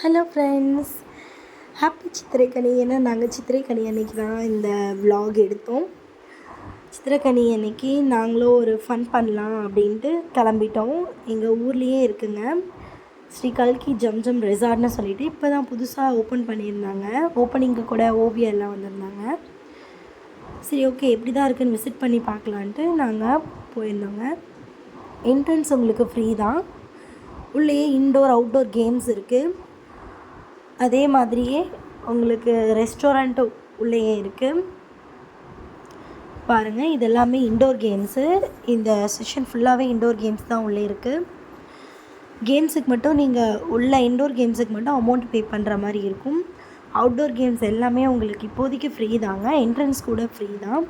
Hello friends, happy சித்திரைக்கனி. ஏன்னா நாங்கள் சித்திரைக்கனி அன்றைக்கி தான் இந்த விலாக் எடுத்தோம். சித்திரைக்கனி அன்றைக்கி நாங்களும் ஒரு ஃபன் பண்ணலாம் அப்படின்ட்டு கிளம்பிட்டோம். எங்கள் ஊர்லேயே இருக்குங்க, ஸ்ரீ கல்கி ஜம்ஜம் ரெசார்ட்னு சொல்லிட்டு இப்போ தான் புதுசாக ஓப்பன் பண்ணியிருந்தாங்க. ஓப்பனிங்க்கு கூட ஓவியம் எல்லாம் வந்திருந்தாங்க. சரி, ஓகே, எப்படி தான் இருக்குதுன்னு விசிட் பண்ணி பார்க்கலான்ட்டு நாங்கள் போயிருந்தோங்க. என்ட்ரன்ஸ் உங்களுக்கு ஃப்ரீ தான். உள்ளேயே இன்டோர் அவுட்டோர் கேம்ஸ் இருக்குது. அதே மாதிரியே உங்களுக்கு ரெஸ்டாரண்ட்டும் உள்ளேயே இருக்குது. பாருங்கள், இது எல்லாமே இன்டோர் கேம்ஸு. இந்த செஷன் ஃபுல்லாகவே இன்டோர் கேம்ஸ் தான் உள்ளே இருக்குது. கேம்ஸுக்கு மட்டும் நீங்கள் உள்ள இன்டோர் கேம்ஸுக்கு மட்டும் அமௌண்ட் பே பண்ணுற மாதிரி இருக்கும். அவுட்டோர் கேம்ஸ் எல்லாமே உங்களுக்கு இப்போதைக்கு ஃப்ரீ தாங்க. என்ட்ரன்ஸ் கூட ஃப்ரீ தான்.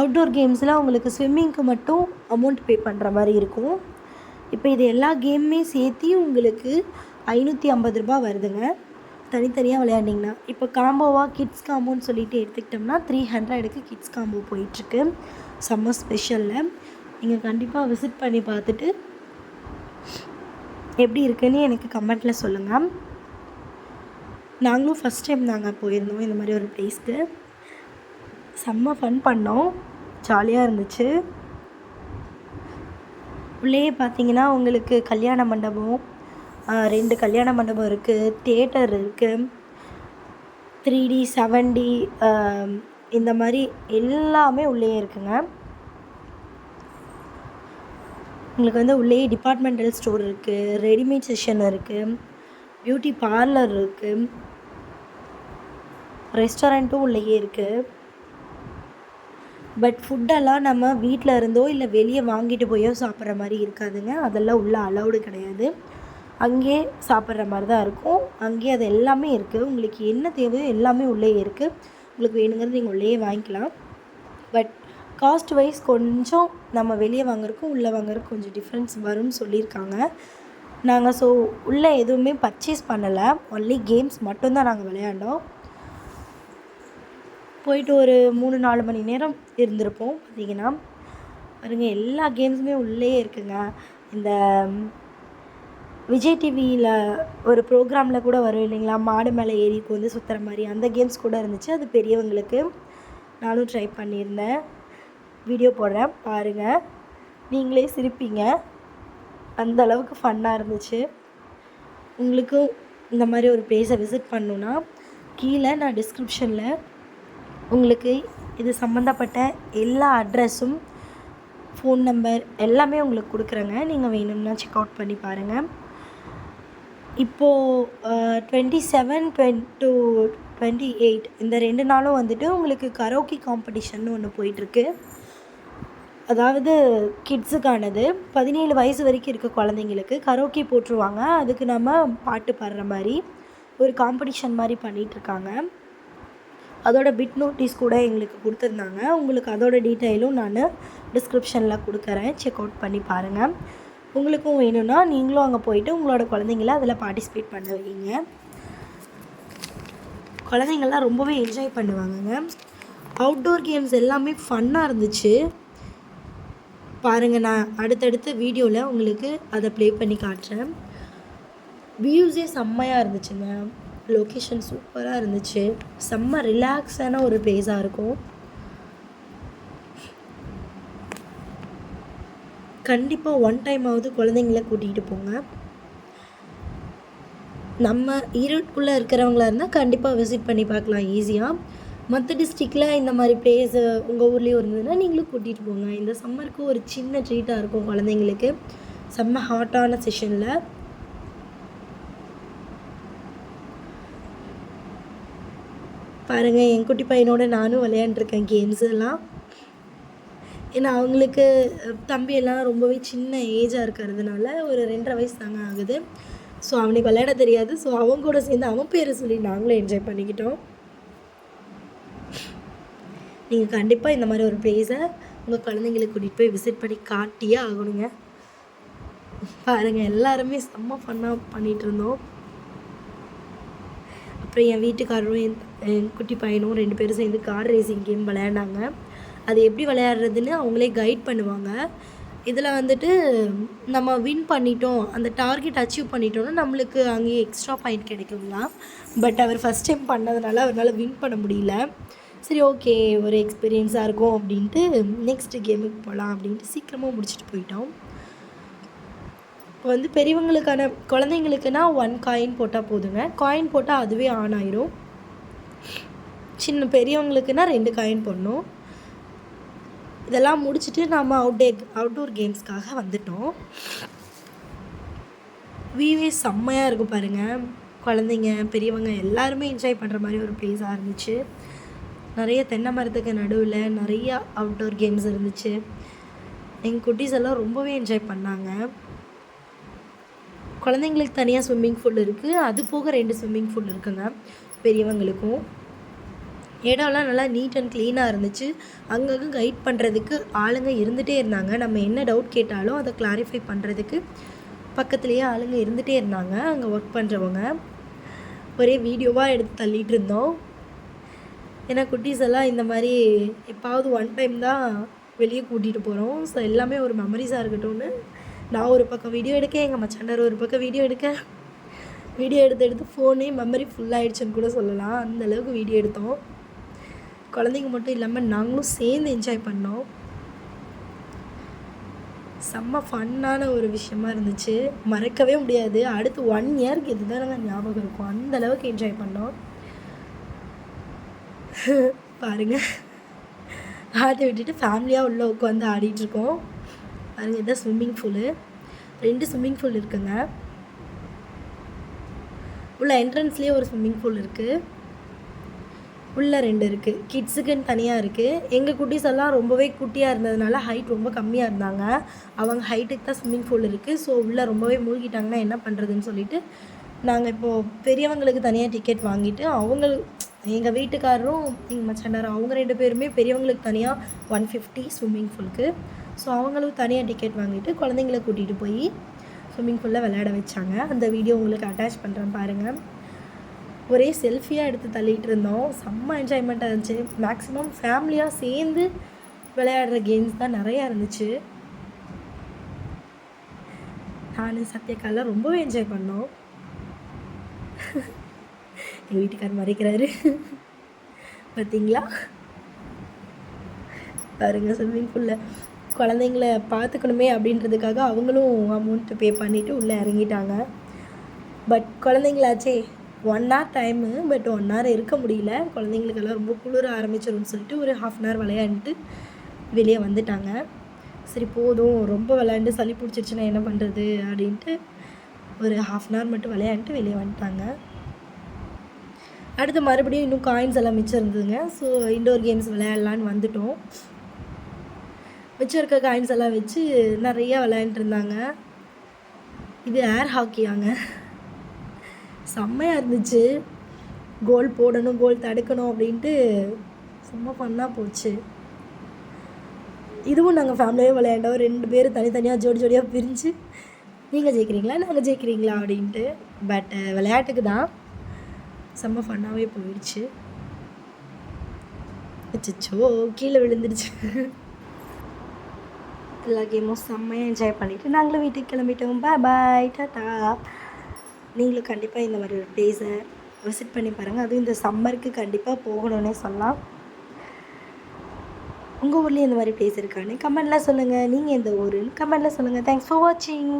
அவுட்டோர் கேம்ஸில் உங்களுக்கு ஸ்விம்மிங்க்கு மட்டும் அமௌண்ட் பே பண்ணுற மாதிரி இருக்கும். இப்போ இது எல்லா கேமுமே சேர்த்தி உங்களுக்கு 550 ரூபா வருதுங்க, தனித்தனியாக விளையாண்டிங்கன்னா. இப்போ காம்போவாக கிட்ஸ் காம்போன்னு சொல்லிட்டு எடுத்துக்கிட்டோம்னா 300க்கு கிட்ஸ் காம்போ போயிட்டுருக்கு சம்மர் ஸ்பெஷலில். நீங்கள் கண்டிப்பாக விசிட் பண்ணி பார்த்துட்டு எப்படி இருக்குன்னு எனக்கு கமெண்ட்டில் சொல்லுங்கள். நாங்களும் ஃபஸ்ட் டைம் நாங்கள் போயிருந்தோம் இந்த மாதிரி ஒரு ப்ளேஸ்க்கு. செம்ம ஃபன் பண்ணோம், ஜாலியாக இருந்துச்சு. உள்ளே பார்த்தீங்கன்னா உங்களுக்கு கல்யாண மண்டபம், 2 கல்யாண மண்டபம் இருக்குது, தியேட்டர் இருக்குது, 3D 7D இந்த மாதிரி எல்லாமே உள்ளே இருக்குங்க. உங்களுக்கு வந்து உள்ளே டிபார்ட்மெண்டல் ஸ்டோர் இருக்குது, ரெடிமேட் செக்ஷன் இருக்குது, பியூட்டி பார்லர் இருக்குது, ரெஸ்டாரண்ட்டும் உள்ளேயே இருக்குது. பட் ஃபுட்டெல்லாம் நம்ம வீட்டில் இருந்தோ இல்லை வெளியே வாங்கிட்டு போயோ சாப்பிட்ற மாதிரி இருக்காதுங்க. அதெல்லாம் உள்ளே அலௌடு கிடையாது. அங்கேயே சாப்பிட்ற மாதிரி தான் இருக்கும். அங்கேயே அது எல்லாமே இருக்குது. உங்களுக்கு என்ன தேவையோ எல்லாமே உள்ளே இருக்குது. உங்களுக்கு வேணுங்கிறது நீங்கள் உள்ளேயே வாங்கிக்கலாம். பட் காஸ்ட் வைஸ் கொஞ்சம் நம்ம வெளியே வாங்குறதுக்கும் உள்ளே வாங்குறதுக்கும் கொஞ்சம் டிஃப்ரென்ஸ் வரும்னு சொல்லியிருக்காங்க. நாங்கள் உள்ளே எதுவுமே பர்ச்சேஸ் பண்ணலை, ஒன்லி கேம்ஸ் மட்டும்தான் நாங்கள் விளையாண்டோம். போயிட்டு ஒரு 3-4 மணி நேரம் இருந்திருப்போம். பார்த்திங்கன்னா பாருங்கள், எல்லா கேம்ஸுமே உள்ளே இருக்குங்க. இந்த விஜய் டிவியில் ஒரு ப்ரோக்ராமில் கூட வரும் இல்லைங்களா, மாடு மேலே ஏறி வந்து சுற்றுற மாதிரி, அந்த கேம்ஸ் கூட இருந்துச்சு. அது பெரியவங்களுக்கு. நானும் ட்ரை பண்ணியிருந்தேன், வீடியோ போடுறேன் பாருங்கள், நீங்களே சிரிப்பீங்க, அந்த அளவுக்கு ஃபன்னாக இருந்துச்சு. உங்களுக்கும் இந்த மாதிரி ஒரு பிளேஸை விசிட் பண்ணணுன்னா கீழே நான் டிஸ்கிரிப்ஷனில் உங்களுக்கு இது சம்மந்தப்பட்ட எல்லா அட்ரஸும், ஃபோன் நம்பர் எல்லாமே உங்களுக்கு கொடுக்குறேங்க. நீங்கள் வேணும்னா செக் அவுட் பண்ணி பாருங்கள். இப்போது 27 to 28 இந்த 2 நாளும் வந்துட்டு உங்களுக்கு கரோக்கி காம்படிஷன் ஒன்று போயிட்டுருக்கு. அதாவது கிட்ஸுக்கானது 17 வயசு வரைக்கும் இருக்க குழந்தைங்களுக்கு கரோக்கி போட்டுருவாங்க. அதுக்கு நம்ம பாட்டு பாடுற மாதிரி ஒரு காம்படிஷன் மாதிரி பண்ணிகிட்ருக்காங்க. அதோட பிட் நோட்டீஸ் கூட எங்களுக்கு கொடுத்துருந்தாங்க. உங்களுக்கு அதோட டீட்டெயிலும் நான் டிஸ்கிரிப்ஷனில் கொடுக்குறேன், செக் அவுட் பண்ணி பாருங்கள். உங்களுக்கும் வேணும்னா நீங்களும் அங்கே போயிட்டு உங்களோட குழந்தைங்கள அதில் பார்ட்டிசிபேட் பண்ண வைங்க. குழந்தைங்கள்லாம் ரொம்பவே என்ஜாய் பண்ணுவாங்கங்க. அவுட்டோர் கேம்ஸ் எல்லாமே ஃபன்னாக இருந்துச்சு. பாருங்கள், நான் அடுத்தடுத்த வீடியோவில் உங்களுக்கு அதை ப்ளே பண்ணி காட்டுறேன். வியூஸே செம்மையாக இருந்துச்சுங்க. லொக்கேஷன் சூப்பராக இருந்துச்சு. செம்ம ரிலாக்ஸான ஒரு பிளேஸாக இருக்கும். கண்டிப்பாக ஒன் டைமாவது குழந்தைங்கள கூட்டிகிட்டு போங்க. நம்ம ஈரோட்டுக்குள்ளே இருக்கிறவங்களா இருந்தால் கண்டிப்பாக விசிட் பண்ணி பார்க்கலாம் ஈஸியாக. மற்ற டிஸ்ட்ரிக்டில் இந்த மாதிரி பிளேஸு உங்கள் ஊர்லேயும் இருந்ததுன்னா நீங்களும் கூட்டிகிட்டு போங்க. இந்த சம்மருக்கு ஒரு சின்ன ட்ரீட்டாக இருக்கும் குழந்தைங்களுக்கு. செம்ம ஹாட்டான செஷனில் பாருங்கள், என் குட்டி பையனோட நானும் விளையாண்டுருக்கேன் கேம்ஸ் எல்லாம். ஏன்னா அவங்களுக்கு தம்பியெல்லாம் ரொம்பவே சின்ன ஏஜாக இருக்கிறதுனால ஒரு 2.5 வயசு தாங்க ஆகுது. ஸோ அவனுக்கு விளையாட தெரியாது. ஸோ அவங்க கூட சேர்ந்து அவன் பேரை சொல்லி நாங்களும் என்ஜாய் பண்ணிக்கிட்டோம். நீங்கள் கண்டிப்பாக இந்த மாதிரி ஒரு ப்ளேஸை உங்கள் குழந்தைங்களுக்கு கூட்டிகிட்டு போய் விசிட் பண்ணி காட்டியே ஆகணுங்க. பாருங்கள், எல்லாருமே செம்ம ஃபன்னாக பண்ணிகிட்டு இருந்தோம். அப்புறம் என் வீட்டுக்காரரும் என் குட்டி பையனும் 2 பேரும் சேர்ந்து கார் ரேசிங் கேம் விளையாண்டாங்க. அது எப்படி விளையாடுறதுன்னு அவங்களே கைட் பண்ணுவாங்க. இதில் வந்துட்டு நம்ம வின் பண்ணிட்டோம், அந்த டார்கெட் அச்சீவ் பண்ணிட்டோம்னா நம்மளுக்கு அங்கேயே எக்ஸ்ட்ரா பாயிண்ட் கிடைக்குங்களா. பட் அவர் ஃபஸ்ட் டைம் பண்ணதுனால அவரால் வின் பண்ண முடியல. சரி ஓகே, ஒரு எக்ஸ்பீரியன்ஸாக இருக்கும் அப்படின்ட்டு நெக்ஸ்ட்டு கேமுக்கு போகலாம் அப்படின்ட்டு சீக்கிரமாக முடிச்சுட்டு போயிட்டோம். இப்போ வந்து பெரியவங்களுக்கான குழந்தைங்களுக்குன்னா 1 காயின் போட்டால் போதுங்க. காயின் போட்டால் அதுவே ஆன் ஆயிரும். சின்ன பெரியவங்களுக்குன்னா 2 காயின் போடணும். இதெல்லாம் முடிச்சுட்டு நம்ம அவுட்டோர் கேம்ஸ்க்காக வந்துட்டோம். வியூவே செம்மையாக இருக்கும் பாருங்கள். குழந்தைங்க பெரியவங்க எல்லாருமே என்ஜாய் பண்ணுற மாதிரி ஒரு ப்ளேஸாக இருந்துச்சு. நிறைய தென்னை மரத்துக்கு நடுவில் நிறையா அவுட்டோர் கேம்ஸ் இருந்துச்சு. எங்கள் குட்டீஸ் எல்லாம் ரொம்பவே என்ஜாய் பண்ணாங்க. குழந்தைங்களுக்கு தனியாக ஸ்விம்மிங் பூல் இருக்குது, அது போக 2 ஸ்விம்மிங் பூல் இருக்குங்க பெரியவங்களுக்கும். இடம்லாம் நல்லா நீட் அண்ட் க்ளீனாக இருந்துச்சு. அங்கங்கே கைட் பண்ணுறதுக்கு ஆளுங்க இருந்துகிட்டே இருந்தாங்க. நம்ம என்ன டவுட் கேட்டாலும் அதை கிளாரிஃபை பண்ணுறதுக்கு பக்கத்துலேயே ஆளுங்க இருந்துகிட்டே இருந்தாங்க. அங்கே ஒர்க் பண்ணுறவங்க ஒரே வீடியோவாக எடுத்து தள்ளிகிட்டு இருந்தோம். ஏன்னா குட்டீஸ் எல்லாம் இந்த மாதிரி எப்பாவது 1 டைம் தான் வெளியே கூட்டிகிட்டு போகிறோம். ஸோ எல்லாமே ஒரு மெமரிஸாக இருக்கட்டும்னு நான் ஒரு பக்கம் வீடியோ எடுக்க, எங்கள் மச்சாண்டார் ஒரு பக்கம் வீடியோ எடுத்து ஃபோனே மெமரி ஃபுல்லாகிடுச்சுன்னு கூட சொல்லலாம். அந்தளவுக்கு வீடியோ எடுத்தோம். குழந்தைங்க மட்டும் இல்லாமல் நாங்களும் சேர்ந்து என்ஜாய் பண்ணோம். செம்ம ஃபன்னான ஒரு விஷயமா இருந்துச்சு, மறக்கவே முடியாது. அடுத்து 1 இயருக்கு இதுதான் நாங்கள் ஞாபகம் இருக்கும். அந்தளவுக்கு என்ஜாய் பண்ணோம். பாருங்கள், ஆட்டை விட்டுட்டு ஃபேமிலியாக உள்ளே உட்காந்து ஆடிட்டுருக்கோம். பாருங்கள், இதுதான் ஸ்விம்மிங் பூலு. 2 ஸ்விம்மிங் பூல் இருக்குங்க. உள்ள என்ட்ரன்ஸ்லேயே ஒரு ஸ்விம்மிங் பூல் இருக்குது, உள்ளே 2 இருக்குது. கிட்ஸுக்குன்னு தனியாக இருக்குது. எங்கள் குட்டீஸ் எல்லாம் ரொம்பவே குட்டியாக இருந்ததுனால ஹைட் ரொம்ப கம்மியாக இருந்தாங்க. அவங்க ஹைட்டுக்கு தான் ஸ்விம்மிங் பூல் இருக்குது. ஸோ உள்ளே ரொம்பவே மூழ்கிட்டாங்கன்னா என்ன பண்ணுறதுன்னு சொல்லிவிட்டு நாங்கள் இப்போது பெரியவங்களுக்கு தனியாக டிக்கெட் வாங்கிட்டு, எங்கள் வீட்டுக்காரரும் எங்கள் மச்சாண்டாரும் அவங்க 2 பேருமே பெரியவங்களுக்கு தனியாக 150 ஸ்விம்மிங் பூலுக்கு. ஸோ அவங்களும் தனியாக டிக்கெட் வாங்கிட்டு குழந்தைங்கள கூட்டிகிட்டு போய் ஸ்விம்மிங் பூலில் விளையாட வச்சாங்க. அந்த வீடியோ உங்களுக்கு அட்டாச் பண்ணுறேன் பாருங்கள். ஒரே செல்ஃபியாக எடுத்து தள்ளிகிட்டு இருந்தோம். செம்ம என்ஜாய்மெண்ட்டாக இருந்துச்சு. மேக்ஸிமம் ஃபேமிலியாக சேர்ந்து விளையாடுற கேம்ஸ் தான் நிறையா இருந்துச்சு. நான் சத்யகாலாம் ரொம்பவே என்ஜாய் பண்ணோம். எங்கள் வீட்டுக்காரர் மறைக்கிறாரு பார்த்தீங்களா. பாருங்கள், ஸ்விம்மிங் பூலில் குழந்தைங்கள பார்த்துக்கணுமே அப்படின்றதுக்காக அவங்களும் அமௌண்ட்டு பே பண்ணிவிட்டு உள்ளே இறங்கிட்டாங்க. பட் குழந்தைங்களாச்சே 1 hour டைமு, பட் 1 hour இருக்க முடியல. குழந்தைங்களுக்கெல்லாம் ரொம்ப குளிர ஆரம்பிச்சிடும்னு சொல்லிட்டு ஒரு 1/2 hour விளையாண்டுட்டு வெளியே வந்துட்டாங்க. சரி போதும், ரொம்ப விளையாண்டு சளி பிடிச்சிருச்சுன்னா என்ன பண்ணுறது அப்படின்ட்டு ஒரு 1/2 hour மட்டும் விளையாண்டுட்டு வெளியே வந்துட்டாங்க. அடுத்து மறுபடியும் இன்னும் காயின்ஸ் எல்லாம் மிச்சம் இருந்ததுங்க. ஸோ இன்டோர் கேம்ஸ் விளையாடலான்னு வந்துட்டோம். மிச்சம் இருக்க காயின்ஸ் எல்லாம் வச்சு நிறையா விளையாண்டுருந்தாங்க. இது ஏர் ஹாக்கியாங்க, செம்மையாக இருந்துச்சு. கோல் போடணும், கோல் தடுக்கணும் அப்படின்ட்டு செம்ம ஃபன்னாக போச்சு. இதுவும் நாங்கள் ஃபேமிலியாக விளையாண்டோம். 2 பேர் தனித்தனியாக ஜோடியாக பிரிஞ்சு நீங்கள் ஜெயிக்கிறீங்களா நாங்கள் ஜெயிக்கிறீங்களா அப்படின்ட்டு. பட் விளையாட்டுக்கு தான் செம்ம ஃபன்னாகவே போயிடுச்சு. அச்சோ, கீழே விழுந்துடுச்சு. எல்லா கேமும் செம்மையாக என்ஜாய் பண்ணிவிட்டு நாங்களும் வீட்டுக்கு கிளம்பிட்டோம். பாய், டாட்டா. நீங்களும் கண்டிப்பாக இந்த மாதிரி ஒரு ப்ளேஸை விசிட் பண்ணி பாருங்கள். அதுவும் இந்த சம்மருக்கு கண்டிப்பாக போகணுன்னே சொல்லலாம். உங்கள் ஊர்லேயும் இந்த மாதிரி ப்ளேஸ் இருக்கான்னு கமெண்ட்டில் சொல்லுங்கள். நீங்கள் எந்த ஊருன்னு கமெண்ட்டில் சொல்லுங்கள். தேங்க்ஸ் ஃபார் வாட்சிங்.